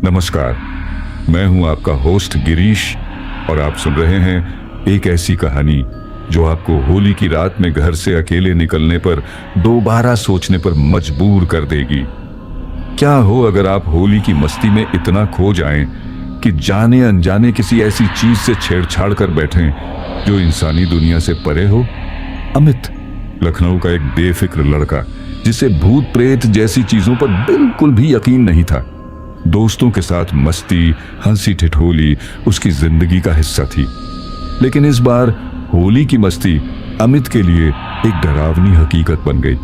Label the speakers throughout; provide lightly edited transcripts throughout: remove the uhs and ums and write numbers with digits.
Speaker 1: नमस्कार, मैं हूं आपका होस्ट गिरीश और आप सुन रहे हैं एक ऐसी कहानी जो आपको होली की रात में घर से अकेले निकलने पर दोबारा सोचने पर मजबूर कर देगी। क्या हो अगर आप होली की मस्ती में इतना खो जाएं कि जाने अनजाने किसी ऐसी चीज से छेड़छाड़ कर बैठें जो इंसानी दुनिया से परे हो। अमित लखनऊ का एक बेफिक्र लड़का जिसे भूत प्रेत जैसी चीजों पर बिल्कुल भी यकीन नहीं था। दोस्तों के साथ मस्ती, हंसी ठिठोली उसकी जिंदगी का हिस्सा थी। लेकिन इस बार होली की मस्ती अमित के लिए एक डरावनी हकीकत बन गई।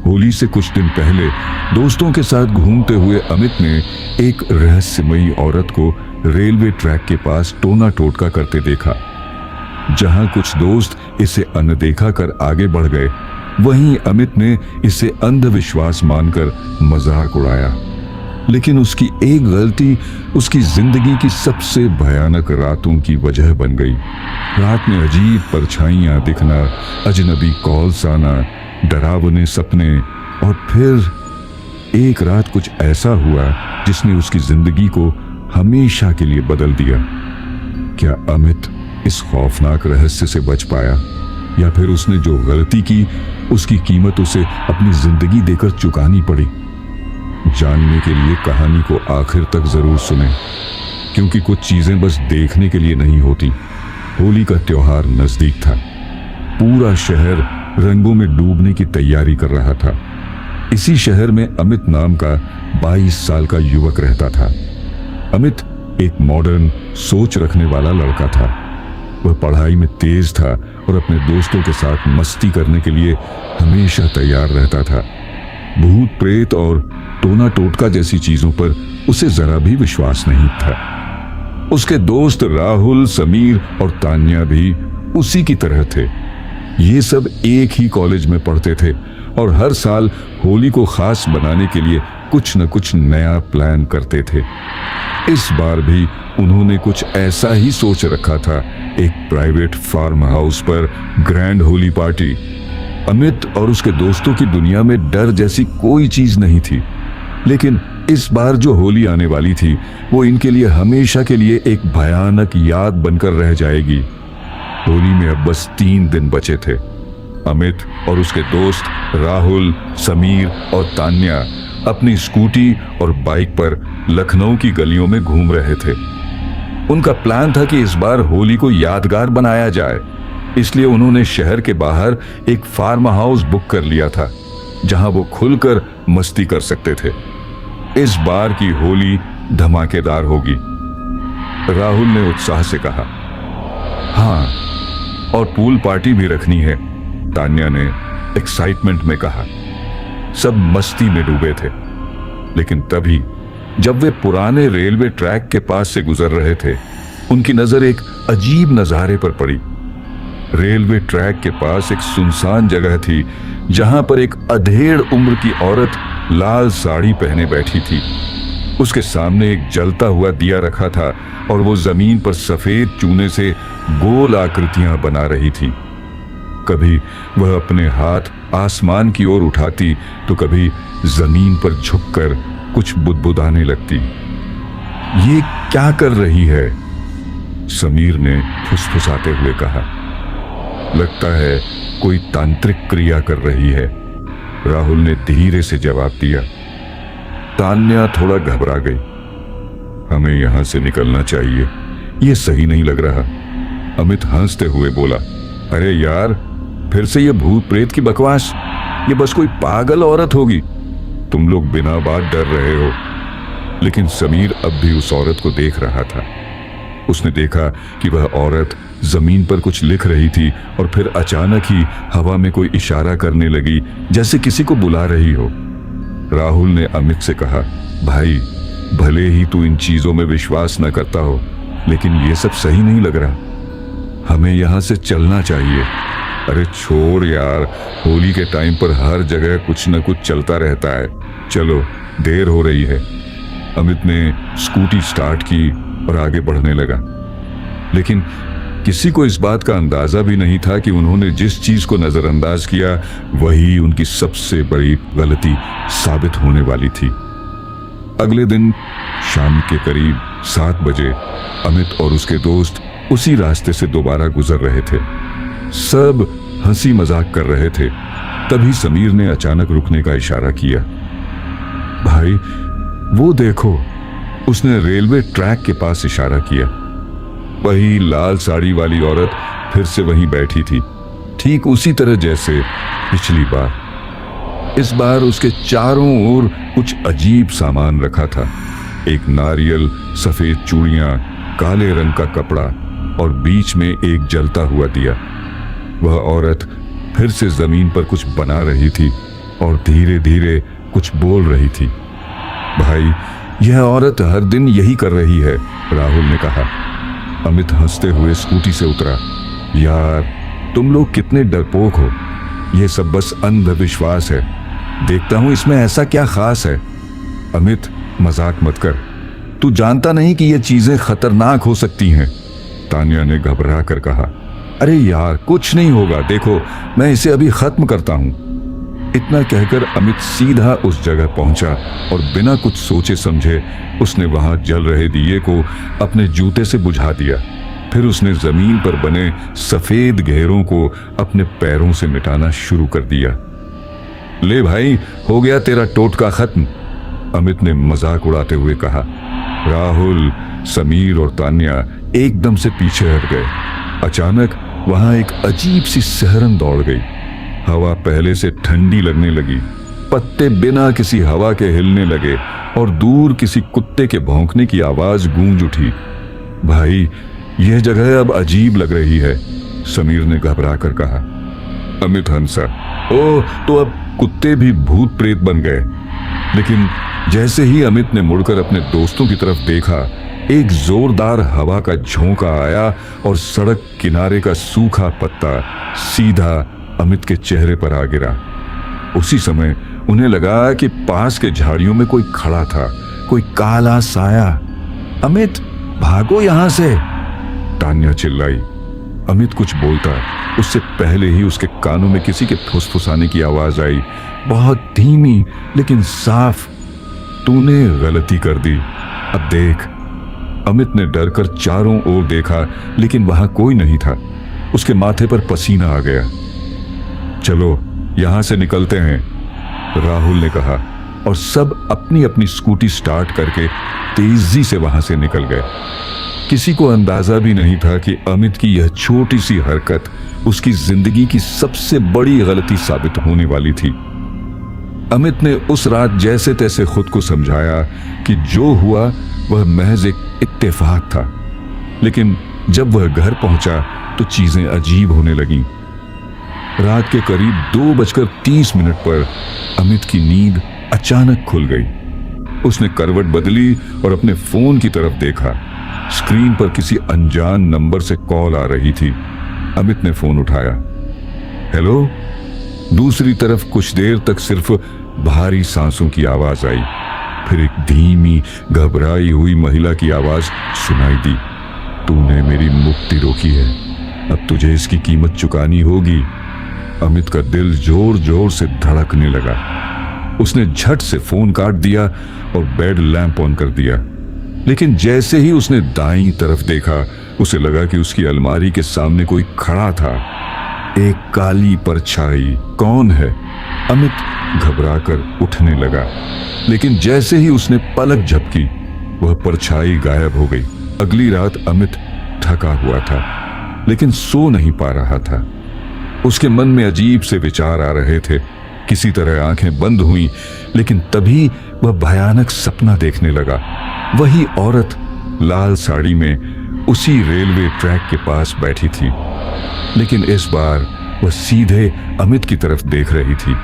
Speaker 1: होली से कुछ दिन पहले दोस्तों के साथ घूमते हुए अमित ने एक रहस्यमयी औरत को रेलवे ट्रैक के पास टोना टोटका करते देखा। जहां कुछ दोस्त इसे अनदेखा कर आगे बढ़ गए, वहीं अमित ने इसे अंधविश्वास मानकर मजाक उड़ाया। लेकिन उसकी एक गलती उसकी जिंदगी की सबसे भयानक रातों की वजह बन गई। रात में अजीब परछाइयां दिखना, अजनबी कॉल्स आना, डरावने सपने, और फिर एक रात कुछ ऐसा हुआ जिसने उसकी जिंदगी को हमेशा के लिए बदल दिया। क्या अमित इस खौफनाक रहस्य से बच पाया, या फिर उसने जो गलती की उसकी कीमत उसे अपनी जिंदगी देकर चुकानी पड़ी? जानने के लिए कहानी को आखिर तक जरूर सुने, क्योंकि कुछ चीजें बस देखने के लिए नहीं होती। होली का त्योहार नजदीक था। पूरा शहर रंगों में डूबने की तैयारी कर रहा था। इसी शहर में अमित नाम का 22 साल का युवक रहता था। अमित एक मॉडर्न सोच रखने वाला लड़का था। वह पढ़ाई में तेज था और अपने दोस्तों के साथ मस्ती करने के लिए हमेशा तैयार रहता था। भूत प्रेत और टोना टोटका जैसी चीजों पर उसे जरा भी विश्वास नहीं था। उसके दोस्त राहुल, समीर और तान्या भी उसी की तरह थे। ये सब एक ही कॉलेज में पढ़ते थे और हर साल होली को खास बनाने के लिए कुछ न कुछ नया प्लान करते थे। इस बार भी उन्होंने कुछ ऐसा ही सोच रखा था, एक प्राइवेट फार्म हाउस पर ग्रैंड होली पार्टी। अमित और उसके दोस्तों की दुनिया में डर जैसी कोई चीज नहीं थी, लेकिन इस बार जो होली आने वाली थी वो इनके लिए हमेशा के लिए एक भयानक याद बनकर रह जाएगी। होली में अब बस 3 दिन बचे थे। अमित और उसके दोस्त राहुल, समीर और तान्या अपनी स्कूटी और बाइक पर लखनऊ की गलियों में घूम रहे थे। उनका प्लान था कि इस बार होली को यादगार बनाया जाए, इसलिए उन्होंने शहर के बाहर एक फार्म हाउस बुक कर लिया था जहां वो खुलकर मस्ती कर सकते थे। इस बार की होली धमाकेदार होगी, राहुल ने उत्साह से कहा। हाँ, और पूल पार्टी भी रखनी है, तान्या ने एक्साइटमेंट में कहा। सब मस्ती में डूबे थे, लेकिन तभी जब वे पुराने रेलवे ट्रैक के पास से गुजर रहे थे, उनकी नजर एक अजीब नजारे पर पड़ी। रेलवे ट्रैक के पास एक सुनसान जगह थी जहां पर एक अधेड़ उम्र की औरत लाल साड़ी पहने बैठी थी। उसके सामने एक जलता हुआ दिया रखा था और वो जमीन पर सफेद चूने से गोल आकृतियां बना रही थी। कभी वह अपने हाथ आसमान की ओर उठाती तो कभी जमीन पर झुककर कुछ बुदबुदाने लगती। ये क्या कर रही है? समीर ने फुसफुसाते हुए कहा। लगता है कोई तांत्रिक क्रिया कर रही है, राहुल ने धीरे से जवाब दिया। तान्या थोड़ा घबरा गई। हमें यहां से निकलना चाहिए, यह सही नहीं लग रहा। अमित हंसते हुए बोला, अरे यार, फिर से ये भूत प्रेत की बकवास, ये बस कोई पागल औरत होगी। तुम लोग बिना बात डर रहे हो। लेकिन समीर अब भी उस औरत को देख रहा था। उसने देखा कि वह औरत जमीन पर कुछ लिख रही थी और फिर अचानक ही हवा में कोई इशारा करने लगी, जैसे किसी को बुला रही हो। राहुल ने अमित से कहा, भाई, भले ही तू इन चीजों में विश्वास न करता हो, लेकिन ये सब सही नहीं लग रहा। हमें यहां से चलना चाहिए। अरे छोड़ यार, होली के टाइम पर हर जगह कुछ न कुछ चलता रहता है। चलो, देर हो रही है। अमित ने स्कूटी स्टार्ट की और आगे बढ़ने लगा, लेकिन किसी को इस बात का अंदाजा भी नहीं था कि उन्होंने जिस चीज को नजरअंदाज किया वही उनकी सबसे बड़ी गलती साबित होने वाली थी। अगले दिन शाम के करीब 7 बजे अमित और उसके दोस्त उसी रास्ते से दोबारा गुजर रहे थे। सब हंसी मजाक कर रहे थे। तभी समीर ने अचानक रुकने का इशारा किया। भाई वो देखो, उसने रेलवे ट्रैक के पास इशारा किया। वही लाल साड़ी वाली औरत फिर से वहीं बैठी थी, ठीक उसी तरह जैसे पिछली बार। इस बार उसके चारों ओर कुछ अजीब सामान रखा था। एक नारियल, सफेद चूड़ियां, काले रंग का कपड़ा और बीच में एक जलता हुआ दिया। वह औरत फिर से जमीन पर कुछ बना रही थी और धीरे धीरे कुछ बोल रही थी। भाई यह औरत हर दिन यही कर रही है, राहुल ने कहा। अमित हंसते हुए स्कूटी से उतरा। यार तुम लोग कितने डरपोक हो, यह सब बस अंधविश्वास है। देखता हूं इसमें ऐसा क्या खास है। अमित मजाक मत कर, तू जानता नहीं कि यह चीजें खतरनाक हो सकती हैं, तान्या ने घबरा कर कहा। अरे यार कुछ नहीं होगा, देखो मैं इसे अभी खत्म करता हूं। इतना कहकर अमित सीधा उस जगह पहुंचा और बिना कुछ सोचे समझे उसने वहां जल रहे दिए को अपने जूते से बुझा दिया। फिर उसने जमीन पर बने सफेद घेरों को अपने पैरों से मिटाना शुरू कर दिया। ले भाई, हो गया तेरा टोटका खत्म, अमित ने मजाक उड़ाते हुए कहा। राहुल, समीर और तान्या एकदम से पीछे हट गए। अचानक वहां एक अजीब सी सिहरन दौड़ गई। हवा पहले से ठंडी लगने लगी, पत्ते बिना किसी हवा के हिलने लगे और दूर किसी कुत्ते के भौंकने की आवाज गूंज उठी। भाई यह जगह अब अजीब लग रही है, समीर ने घबरा कर कहा। अमित हंसा। ओह, तो अब कुत्ते भी भूत प्रेत बन गए। लेकिन जैसे ही अमित ने मुड़कर अपने दोस्तों की तरफ देखा, एक जोरदार हवा का झोंका आया और सड़क किनारे का सूखा पत्ता सीधा अमित के चेहरे पर आ गिरा। उसी समय उन्हें लगा कि पास के झाड़ियों में कोई खड़ा था, कोई काला साया। अमित भागो यहां से, तान्या चिल्लाई। अमित कुछ बोलता, उससे पहले ही उसके कानों में किसी के फुसफुसाने की आवाज आई, बहुत धीमी लेकिन साफ। तूने गलती कर दी, अब देख। अमित ने डर कर चारों ओर देखा लेकिन वहां कोई नहीं था। उसके माथे पर पसीना आ गया। चलो यहां से निकलते हैं, राहुल ने कहा और सब अपनी अपनी स्कूटी स्टार्ट करके तेजी से वहां से निकल गए। किसी को अंदाजा भी नहीं था कि अमित की यह छोटी सी हरकत उसकी जिंदगी की सबसे बड़ी गलती साबित होने वाली थी। अमित ने उस रात जैसे तैसे खुद को समझाया कि जो हुआ वह महज एक इत्तेफाक था। लेकिन जब वह घर पहुंचा तो चीजें अजीब होने लगीं। रात के करीब 2:30 पर अमित की नींद अचानक खुल गई। उसने करवट बदली और अपने फोन की तरफ देखा। स्क्रीन पर किसी अनजान नंबर से कॉल आ रही थी। अमित ने फोन उठाया। हेलो। दूसरी तरफ कुछ देर तक सिर्फ भारी सांसों की आवाज आई, फिर एक धीमी घबराई हुई महिला की आवाज सुनाई दी। तूने मेरी मुक्ति रोकी है, अब तुझे इसकी कीमत चुकानी होगी। अमित का दिल जोर जोर से धड़कने लगा। उसने झट से फोन काट दिया और बेड लैंप ऑन कर दिया। लेकिन जैसे ही उसने दाईं तरफ देखा, उसे लगा कि उसकी अलमारी के सामने कोई खड़ा था, एक काली परछाई। कौन है? अमित घबराकर उठने लगा, लेकिन जैसे ही उसने पलक झपकी, वह परछाई गायब हो गई। अगली रात अमित थका हुआ था, लेकिन सो नहीं पा रहा था। उसके मन में अजीब से विचार आ रहे थे। किसी तरह आंखें बंद हुईं, लेकिन तभी वह भयानक सपना देखने लगा। वही औरत लाल साड़ी में उसी रेलवे ट्रैक के पास बैठी थी, लेकिन इस बार वह सीधे अमित की तरफ देख रही थी।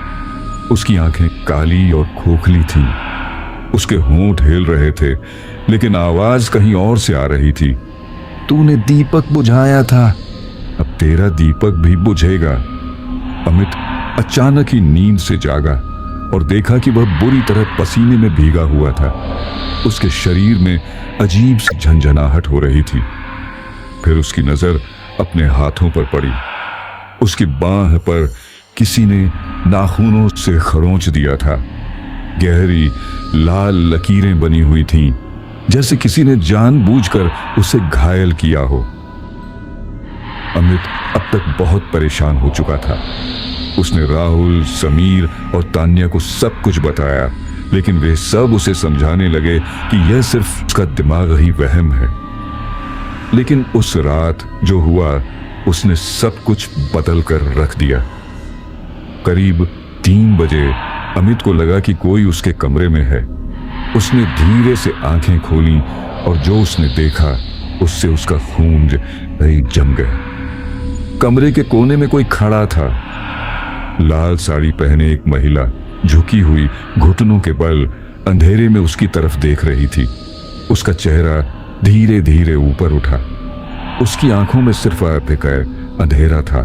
Speaker 1: उसकी आंखें काली और खोखली थीं। उसके होंठ हिल रहे थे, लेकिन आवाज कहीं और से आ रही थी। तूने दीपक बुझाया था, अब तेरा दीपक भी बुझेगा। अमित अचानक ही नींद से जागा और देखा कि वह बुरी तरह पसीने में भीगा हुआ था। उसके शरीर में अजीब सी झंझनाहट हो रही थी। फिर उसकी नजर अपने हाथों पर पड़ी। उसकी बांह पर किसी ने नाखूनों से खरोंच दिया था। गहरी लाल लकीरें बनी हुई थीं, जैसे किसी ने जानबूझकर उसे घायल किया हो। अमित अब तक बहुत परेशान हो चुका था। उसने राहुल, समीर और तान्या को सब कुछ बताया, लेकिन वे सब उसे समझाने लगे कि यह सिर्फ उसका दिमागी वहम है। लेकिन उस रात जो हुआ, उसने सब कुछ बदल कर रख दिया। करीब 3 बजे अमित को लगा कि कोई उसके कमरे में है। उसने धीरे से आंखें खोली और जो उसने देखा उससे उसका खून जम गया। कमरे के कोने में कोई खड़ा था। लाल साड़ी पहने एक महिला झुकी हुई घुटनों के बल अंधेरे में उसकी तरफ देख रही थी। उसका चेहरा धीरे धीरे ऊपर उठा। उसकी आंखों में सिर्फ अंधेरा था।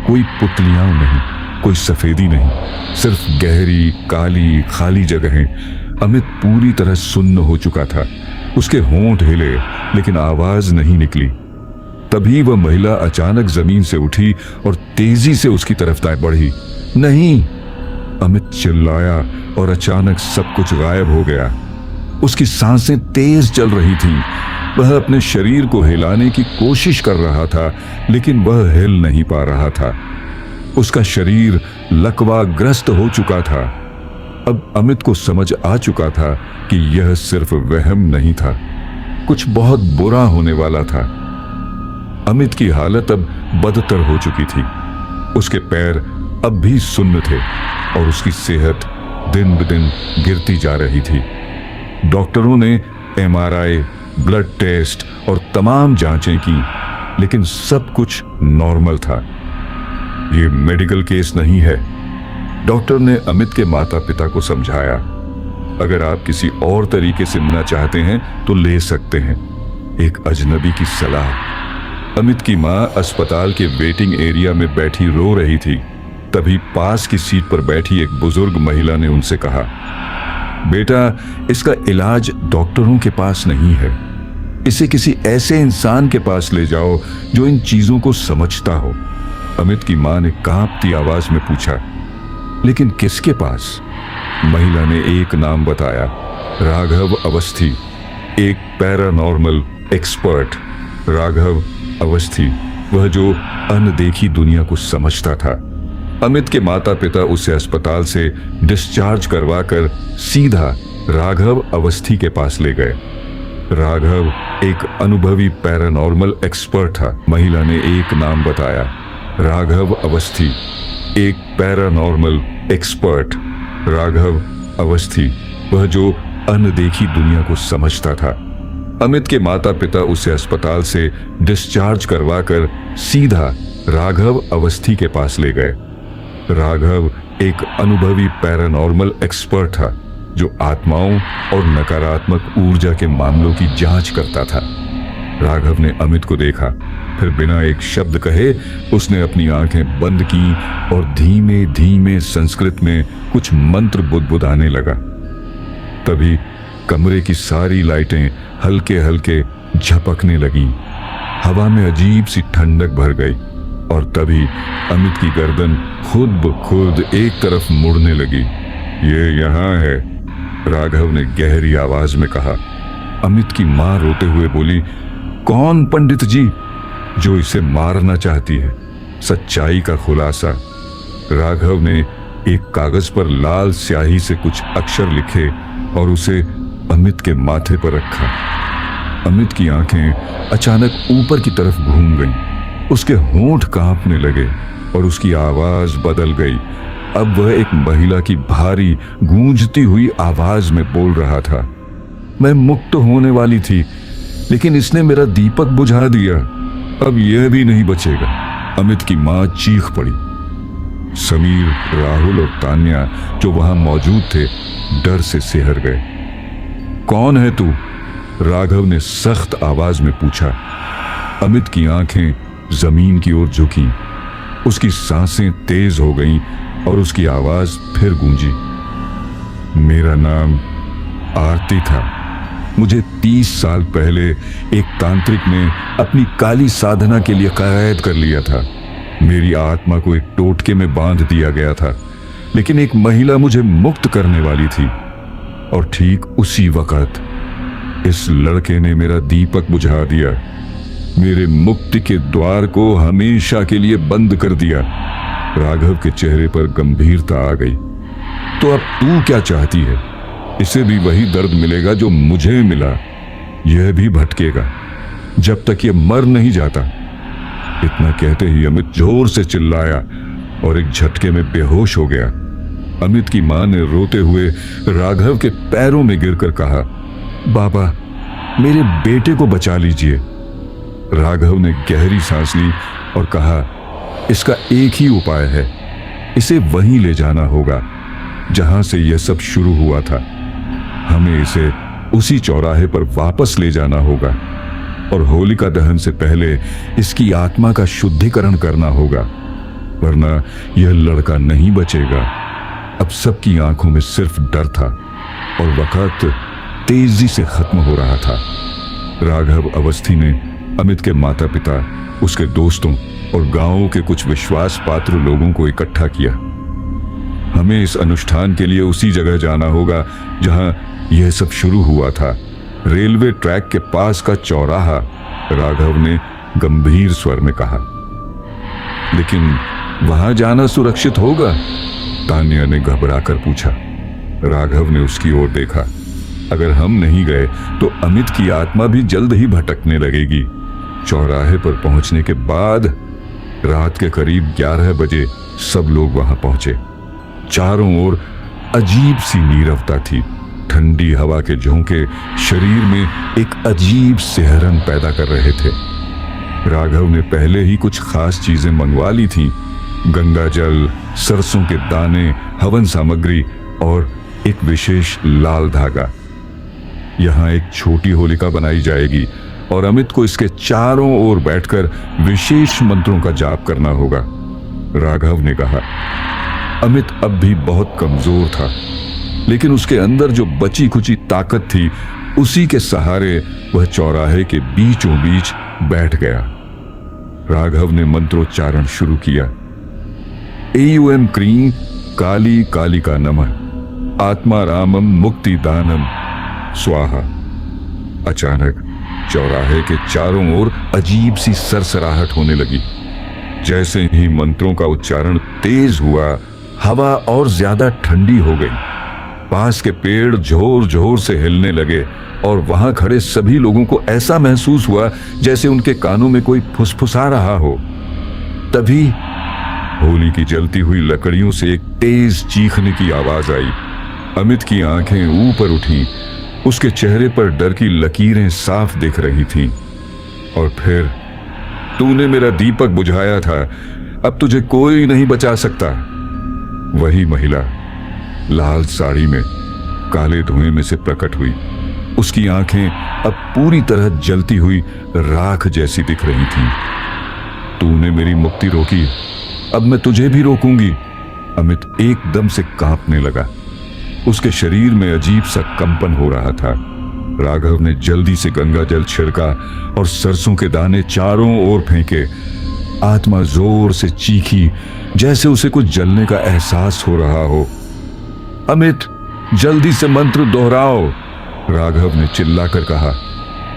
Speaker 1: कोई पुतलियां नहीं, कोई सफेदी नहीं, सिर्फ गहरी काली खाली जगहें। अमित पूरी तरह सुन्न हो चुका था। उसके होंठ हिले लेकिन आवाज नहीं निकली। तभी वह महिला अचानक जमीन से उठी और तेजी से उसकी तरफ बढ़ी। नहीं! अमित चिल्लाया और अचानक सब कुछ गायब हो गया। उसकी सांसें तेज चल रही थीं। वह अपने शरीर को हिलाने की कोशिश कर रहा था, लेकिन वह हिल नहीं पा रहा था। उसका शरीर लकवाग्रस्त हो चुका था। अब अमित को समझ आ चुका था कि यह सिर्फ वहम नहीं था, कुछ बहुत बुरा होने वाला था। अमित की हालत अब बदतर हो चुकी थी। उसके पैर अब भी सुन्न थे और उसकी सेहत दिन ब दिन गिरती जा रही थी। डॉक्टरों ने MRI, ब्लड टेस्ट और तमाम जांचें की, लेकिन सब कुछ नॉर्मल था। यह मेडिकल केस नहीं है। डॉक्टर ने अमित के माता पिता को समझाया, अगर आप किसी और तरीके से मिलना चाहते हैं तो ले सकते हैं। एक अजनबी की सलाह। अमित की मां अस्पताल के वेटिंग एरिया में बैठी रो रही थी। तभी पास की सीट पर बैठी एक बुजुर्ग महिला ने उनसे कहा, बेटा, इसका इलाज डॉक्टरों के पास नहीं है। इसे किसी ऐसे इंसान के पास ले जाओ जो इन चीजों को समझता हो। अमित की मां ने कांपती आवाज में पूछा, लेकिन किसके पास? महिला ने एक नाम बताया, राघव अवस्थी, एक पैरानॉर्मल एक्सपर्ट। राघव अवस्थी, वह जो अनदेखी दुनिया को समझता था। अमित के माता पिता उसे अस्पताल से डिस्चार्ज करवाकर सीधा राघव अवस्थी के पास ले गए। राघव एक अनुभवी पैरानॉर्मल एक्सपर्ट था। महिला ने एक नाम बताया, राघव अवस्थी, एक पैरानॉर्मल एक्सपर्ट। राघव अवस्थी, वह जो अनदेखी दुनिया को समझता था। अमित के माता पिता उसे अस्पताल से डिस्चार्ज करवाकर सीधा राघव अवस्थी के पास ले गए। राघव एक अनुभवी पैरानॉर्मल एक्सपर्ट था जो आत्माओं और नकारात्मक ऊर्जा के मामलों की जांच करता था। राघव ने अमित को देखा, फिर बिना एक शब्द कहे उसने अपनी आंखें बंद की और धीमे धीमे संस्कृत में कुछ मंत्र बुदबुदाने लगा। तभी कमरे की सारी लाइटें हल्के हल्के झपकने लगी। हवा में अजीब सी ठंडक भर गई और तभी अमित की गर्दन खुद ब खुद एक तरफ मुड़ने लगी। ये यहाँ है, राघव ने गहरी आवाज में कहा। अमित की मां रोते हुए बोली, कौन पंडित जी जो इसे मारना चाहती है? सच्चाई का खुलासा। राघव ने एक कागज पर लाल स्याही से कुछ अक्षर लिखे और उसे अमित के माथे पर रखा। अमित की आंखें अचानक ऊपर की तरफ घूम गईं। उसके होंठ कांपने लगे और उसकी आवाज बदल गई। अब वह एक महिला की भारी गूंजती हुई आवाज में बोल रहा था, मैं मुक्त होने वाली थी, लेकिन इसने मेरा दीपक बुझा दिया। अब यह भी नहीं बचेगा। अमित की मां चीख पड़ी। समीर, राहुल और तान्या जो वहां मौजूद थे डर से सिहर गए। कौन है तू? राघव ने सख्त आवाज में पूछा। अमित की आंखें जमीन की ओर झुकी। उसकी सांसें तेज हो गईं और उसकी आवाज फिर गूंजी। मेरा नाम आरती था। मुझे 30 साल पहले एक तांत्रिक ने अपनी काली साधना के लिए कैद कर लिया था। मेरी आत्मा को एक टोटके में बांध दिया गया था, लेकिन एक महिला मुझे मुक्त करने वाली थी। और ठीक उसी वक्त इस लड़के ने मेरा दीपक बुझा दिया, मेरे मुक्ति के द्वार को हमेशा के लिए बंद कर दिया। राघव के चेहरे पर गंभीरता आ गई। तो अब तू क्या चाहती है? इसे भी वही दर्द मिलेगा जो मुझे मिला, यह भी भटकेगा जब तक यह मर नहीं जाता। इतना कहते ही अमित जोर से चिल्लाया और एक झटके में बेहोश हो गया। अमित की मां ने रोते हुए राघव के पैरों में गिरकर कहा, बाबा, मेरे बेटे को बचा लीजिए। राघव ने गहरी सांस ली और कहा, इसका एक ही उपाय है, इसे वहीं ले जाना होगा जहां से यह सब शुरू हुआ था। हमें इसे उसी चौराहे पर वापस ले जाना होगा और होलिका दहन से पहले इसकी आत्मा का शुद्धिकरण करना होगा, वरना यह लड़का नहीं बचेगा। अब सबकी आंखों में सिर्फ डर था और वक्त तेजी से खत्म हो रहा था। राघव अवस्थी ने अमित के माता पिता, उसके दोस्तों और गांव के कुछ विश्वास पात्र लोगों को इकट्ठा किया। हमें इस अनुष्ठान के लिए उसी जगह जाना होगा जहां यह सब शुरू हुआ था, रेलवे ट्रैक के पास का चौराहा, राघव ने गंभीर स्वर में कहा। लेकिन वहां जाना सुरक्षित होगा? तान्या ने घबराकर पूछा। राघव ने उसकी ओर देखा। अगर हम नहीं गए तो अमित की आत्मा भी जल्द ही भटकने लगेगी। चौराहे पर पहुंचने के बाद रात के करीब 11 बजे सब लोग वहां पहुंचे। चारों ओर अजीब सी नीरवता थी। ठंडी हवा के झोंके शरीर में एक अजीब सिहरन पैदा कर रहे थे। राघव ने पहले ही कुछ खास चीजें मंगवा ली थीं, गंगा जल, सरसों के दाने, हवन सामग्री और एक विशेष लाल धागा। यहां एक छोटी होलिका बनाई जाएगी और अमित को इसके चारों ओर बैठकर विशेष मंत्रों का जाप करना होगा। राघव ने कहा। अमित अब भी बहुत कमजोर था, लेकिन उसके अंदर जो बची खुची ताकत थी, उसी के सहारे वह चौराहे के बीचों बीच बैठ गया। राघव ने मंत्रोच्चारण शुरू किया। एयूएम क्रीं काली कालिका नमः आत्मा रामम मुक्ति दानम स्वाहा। अचानक चौराहे के चारों ओर अजीब सी सरसराहट होने लगी। जैसे ही मंत्रों का उच्चारण तेज हुआ, हवा और ज्यादा ठंडी हो गई। पास के पेड़ जोर जोर से हिलने लगे और वहां खड़े सभी लोगों को ऐसा महसूस हुआ जैसे उनके कानों में कोई फुसफुसा रहा हो। तभी होली की जलती हुई लकड़ियों से एक तेज चीखने की आवाज आई। अमित की आंखें ऊपर उठी। उसके चेहरे पर डर की लकीरें साफ दिख रही थीं। और फिर, तूने मेरा दीपक बुझाया था, अब तुझे कोई नहीं बचा सकता। वही महिला लाल साड़ी में काले धुएं में से प्रकट हुई। उसकी आंखें अब पूरी तरह जलती हुई राख जैसी दिख रही थीं। तूने मेरी मुक्ति रोकी, अब मैं तुझे भी रोकूंगी। अमित एकदम से कांपने लगा। उसके शरीर में अजीब सा कंपन हो रहा था। राघव ने जल्दी से गंगा जल छिड़का और सरसों के दाने चारों ओर फेंके। आत्मा जोर से चीखी, जैसे उसे कुछ जलने का एहसास हो रहा हो। अमित, जल्दी से मंत्र दोहराओ, राघव ने चिल्लाकर कहा।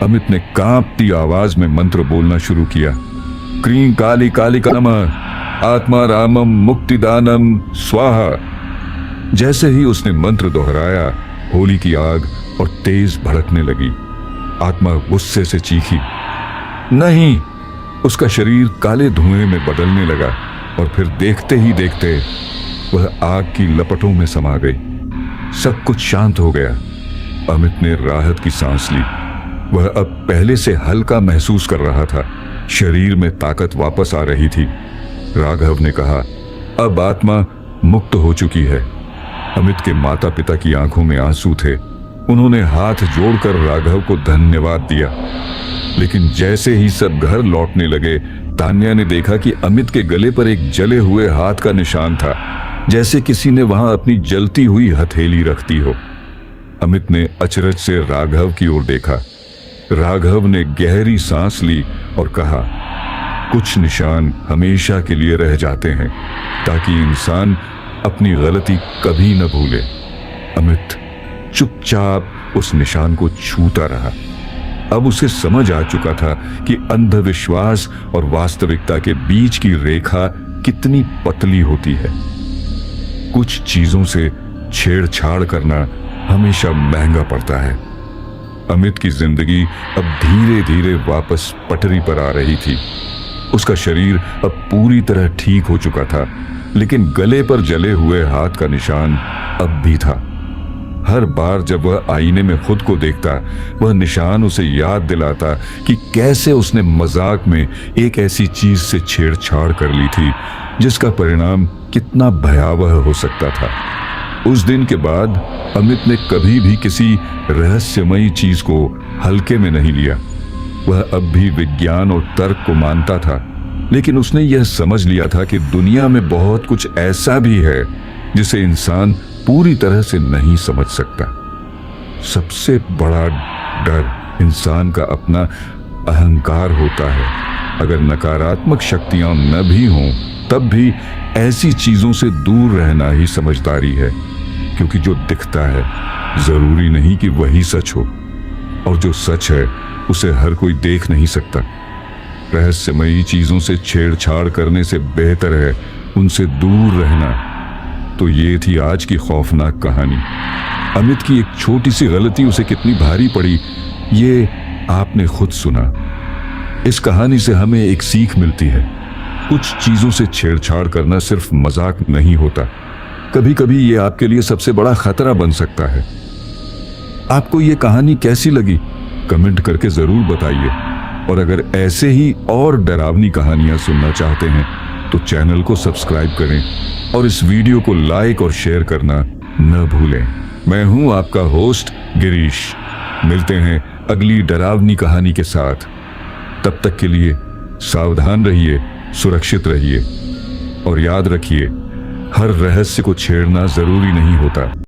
Speaker 1: अमित ने कांपती आवाज में मंत्र बोलना शुरू किया। क्रीं काली कालिका नमः आत्मा रामम मुक्तिदानम स्वाहा। जैसे ही उसने मंत्र दोहराया, होली की आग और तेज भड़कने लगी। आत्मा गुस्से से चीखी। नहीं! उसका शरीर काले धुएं में बदलने लगा और फिर देखते ही देखते वह आग की लपटों में समा गई। सब कुछ शांत हो गया। अमित ने राहत की सांस ली। वह अब पहले से हल्का महसूस कर रहा था। शरीर में ताकत वापस आ रही थी। राघव ने कहा, अब आत्मा मुक्त हो चुकी है। अमित के माता पिता की आंखों में आंसू थे। उन्होंने हाथ जोड़कर राघव को धन्यवाद दिया। लेकिन जैसे ही सब घर लौटने लगे, तान्या ने देखा कि अमित के गले पर एक जले हुए हाथ का निशान था, जैसे किसी ने वहां अपनी जलती हुई हथेली रख दी हो। अमित ने अचरज से राघव की ओर देखा। राघव ने गहरी सांस ली और कहा, कुछ निशान हमेशा के लिए रह जाते हैं ताकि इंसान अपनी गलती कभी न भूले। अमित चुपचाप उस निशान को छूता रहा। अब उसे समझ आ चुका था कि अंधविश्वास और वास्तविकता के बीच की रेखा कितनी पतली होती है। कुछ चीजों से छेड़छाड़ करना हमेशा महंगा पड़ता है। अमित की जिंदगी अब धीरे धीरे वापस पटरी पर आ रही थी। उसका शरीर अब पूरी तरह ठीक हो चुका था, लेकिन गले पर जले हुए हाथ का निशान अब भी था। हर बार जब वह आईने में खुद को देखता, वह निशान उसे याद दिलाता कि कैसे उसने मजाक में एक ऐसी चीज से छेड़छाड़ कर ली थी जिसका परिणाम कितना भयावह हो सकता था। उस दिन के बाद अमित ने कभी भी किसी रहस्यमयी चीज को हल्के में नहीं लिया। वह अब भी विज्ञान और तर्क को मानता था, लेकिन उसने यह समझ लिया था कि दुनिया में बहुत कुछ ऐसा भी है जिसे इंसान पूरी तरह से नहीं समझ सकता। सबसे बड़ा डर इंसान का अपना अहंकार होता है। अगर नकारात्मक शक्तियां न भी हों, तब भी ऐसी चीजों से दूर रहना ही समझदारी है, क्योंकि जो दिखता है जरूरी नहीं कि वही सच हो, और जो सच है उसे हर कोई देख नहीं सकता। रहस्यमयी चीजों से छेड़छाड़ करने से बेहतर है उनसे दूर रहना। तो ये थी आज की खौफनाक कहानी। अमित की एक छोटी सी गलती उसे कितनी भारी पड़ी, ये आपने खुद सुना। इस कहानी से हमें एक सीख मिलती है। कुछ चीजों से छेड़छाड़ करना सिर्फ मजाक नहीं होता, कभी कभी ये आपके लिए सबसे बड़ा खतरा बन सकता है। आपको ये कहानी कैसी लगी कमेंट करके जरूर बताइए, और अगर ऐसे ही और डरावनी कहानियां सुनना चाहते हैं तो चैनल को सब्सक्राइब करें और इस वीडियो को लाइक और शेयर करना न भूलें। मैं हूं आपका होस्ट गिरीश। मिलते हैं अगली डरावनी कहानी के साथ। तब तक के लिए सावधान रहिए, सुरक्षित रहिए, और याद रखिए, हर रहस्य को छेड़ना जरूरी नहीं होता।